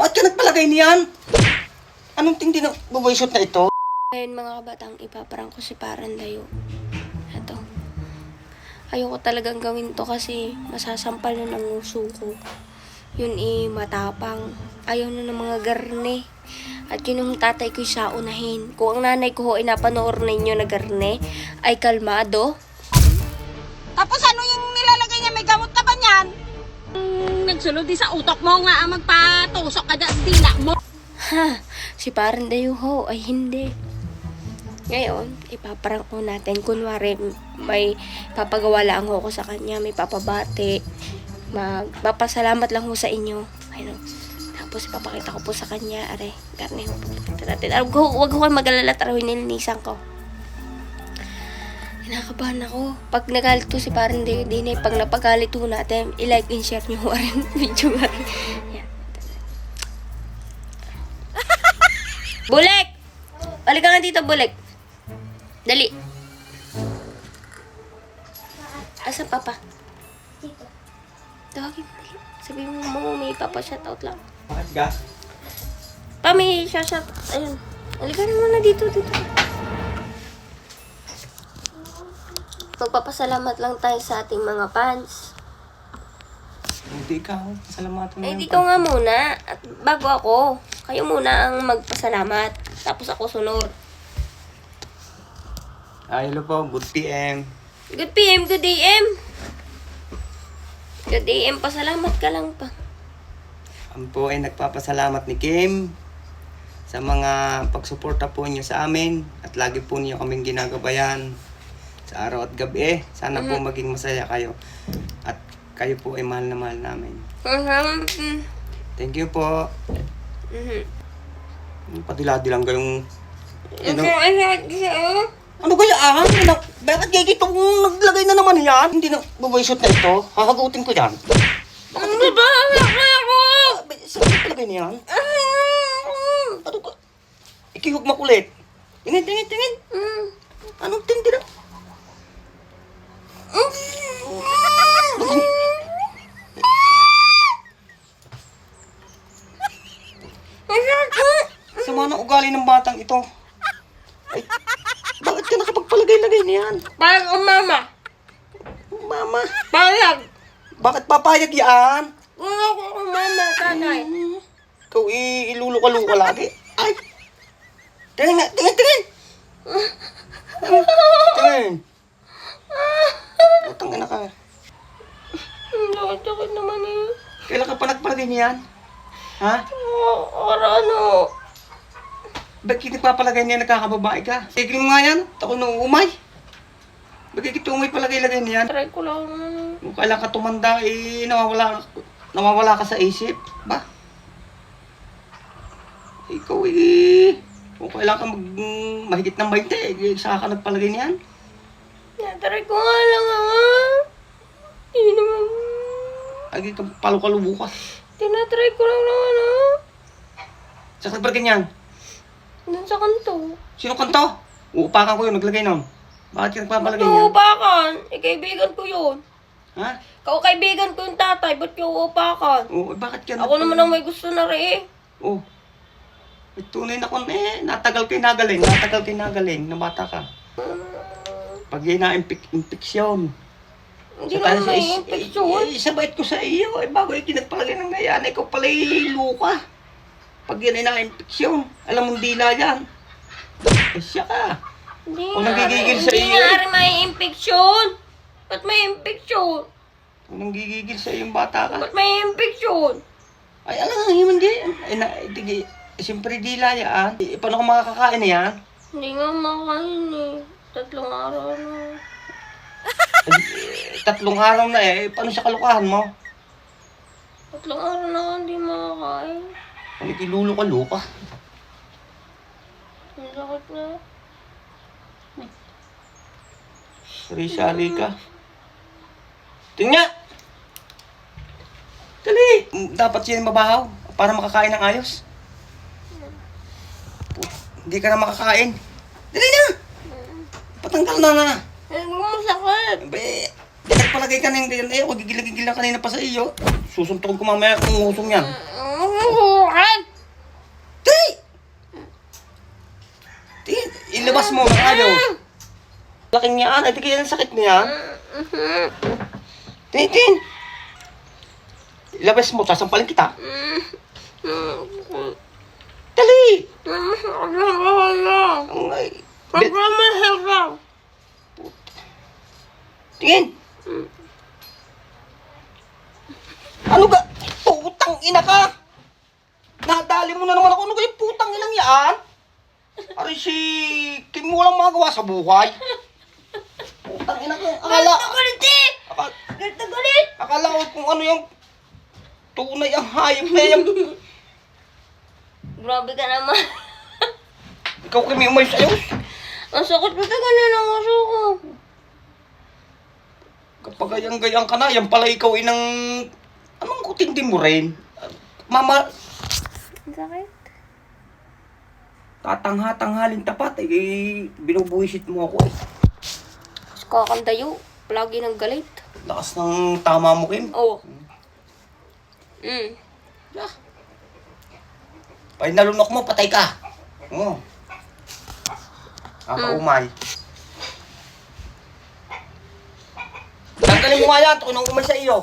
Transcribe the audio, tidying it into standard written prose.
Bakit ka nagpalagay niyan? Anong tindi ng buboyshot na ito? Ngayon mga kabatang, ipaparang ko si Parandayo. Ito. Ayoko talagang gawin to kasi masasampal na ng uso ko. Yun matapang. Ayaw na ng mga garne. At yun yung tatay ko sa unahin. Kung ang nanay ko napanoor ninyo na garne, ay kalmado. Tapos ano yung nilalagay niya? May gamot ka ba niyan? Nagsulod di sa utok mo nga ang magpatusok ka sa dila mo. Ha, si Parandayo ho ay hindi. Ngayon, ipaparang ko natin. Kunwari, may papagawa lang ho ko sa kanya, may papabati. Magpapasalamat lang ho sa inyo. Ayun. Tapos ipapakita ko po sa kanya. Are, karne ho. Pupukita natin. Huwag ko mag-alala. Tarawin nilinisan ko. Kinakabahan ako. Pag nagalit to si Parandayo din pag napagalit ho natin, i-like and share nyo ho rin video nga rin. Yan. Bulek! Balik ka nga dito, Bulek. Dali. Asa papa? Dito. Tawagin mo. Sabihin mo may papa-shoutout lang. Bakit ka? Pa, may shoutout. Ayun. Halika na muna dito. Magpapasalamat lang tayo sa ating mga fans. Hindi ka. Salamatan mo Eh, yan. dito nga muna. At bago ako, kayo muna ang magpasalamat. Tapos ako sunod. Hello po. Good PM. Good PM, good AM. Good AM, pasalamat ka lang pa. Ang po ay nagpapasalamat ni Kim sa mga pagsuporta po niyo sa amin at lagi po niyo kaming ginagabayan sa araw at gabi. Sana po maging masaya kayo at kayo po ay mahal na mahal namin. Thank you po. Padila-dilang kayong... Ano kaya bakit kaya itong naglagay na naman yan? Hindi na buboyshot na ito. Hahagutin ko yan. Ano ba? Saan ka palagay na yan? Ano ka? Ikihog makulit. Tingin. Anong tindi na? Sama ng ugali ng batang ito. Ay, bakit ka nakapagpalagay-lagay niyan? Parang ang mama. Mama, Parang. bakit papayag yan? Wala ko ang mama, tatay. Ikaw iluluka-luka lagi. Ay! Tingin! Tingin! Utang na ka. Ang sakit naman eh. Kailan ka pa nagpalagay niyan? Ha? Ano? Bakit nagpapalagay niya nakakababae ka? Tigil mo nga yan. Ako nung umay. Bakit umay palagay-lagay niyan? Try ko lang. Kung kailan ka tumanda, nawawala ka sa isip. Ba? Ikaw kung kailan ka mahigit ng 20, saka ka nagpalagay niyan. Try ko nga lang Hindi naman. Lagi ka palu-kalubo ka. Tinatry ko lang naman Saka nagpalagay niyan. Doon sa kanto. Sino kanto? Uupakan ko yun, naglagay nun. Bakit ka nagpapalagay niyan? Uupakan. Kaibigan ko yun. Ha? Kaibigan ko yung tatay. Ba't yung uupakan? Oo, bakit ka Ako naman ang may gusto na rin Oh. May tunay na kon natagal kayo nagaling na bata ka. Pag yun na impeksyon. Hindi naman may infection. Isabait ko sa iyo, bago ikinagpalagay ng ngayon, ikaw pala'y luka. Pag yun ay na-impeksyon, alam mong dila yan. Siya ka. Hindi Kung nagigigil sa iyo. Hindi nga rin may infection. Ba't may infection? Kung nanggigigil sa iyong bata ka. Ba't may infection? Ay, alam nga, hindi. Siyempre dila yan. Paano ka makakakain na yan? Hindi nga makain eh. 3 araw na. 3 araw na paano sa kalukahan mo? 3 araw na hindi makakain. Ano kiluluka-luka? Ang sakit na. Sari-sari ka. Tingnan! Dali! Dapat siya mabahaw para makakain ng ayos. Hindi ka na makakain. Dali na! Patanggal na. Ang sakit. Pinagpalagay ka na yung ganyan. Ako gigil-gigil na kanina pa sa iyo. Susuntukin ko mamaya kung usong yan. Ang sakit. Labas mo, ng ayos. Laking niyaan. Ay, di kaya ang sakit niya. Tin. Labas mo, sasampalin kita. Dali! Ay, tingin! Ano ga? Putang ina ka! Nadali mo na naman ako. Ano kaya putang inang yan? Aray si Kim mo walang magawa sa buhay. Putang ina ka. Akala ko kung ano yung tunay ang hayop na yan. Grabe ka naman. Ikaw Kim, umayos ayos. Ang sakit mo taga ng aso ko. Kapag gayang-gayang ka na, yan pala ikaw inang... Anong kutindi mo rin? Mama, Ang sakit. tatangha-tanghalin tapat eh. Binubuisit mo ako eh. Mas kakandayo. Lagi ng galit. Lakas ng tama mo, Kim. Oo. Pag nalunok mo, patay ka. Oo. Kakaumay. Tanggalin mo nga yan, tukinong umay sa iyo.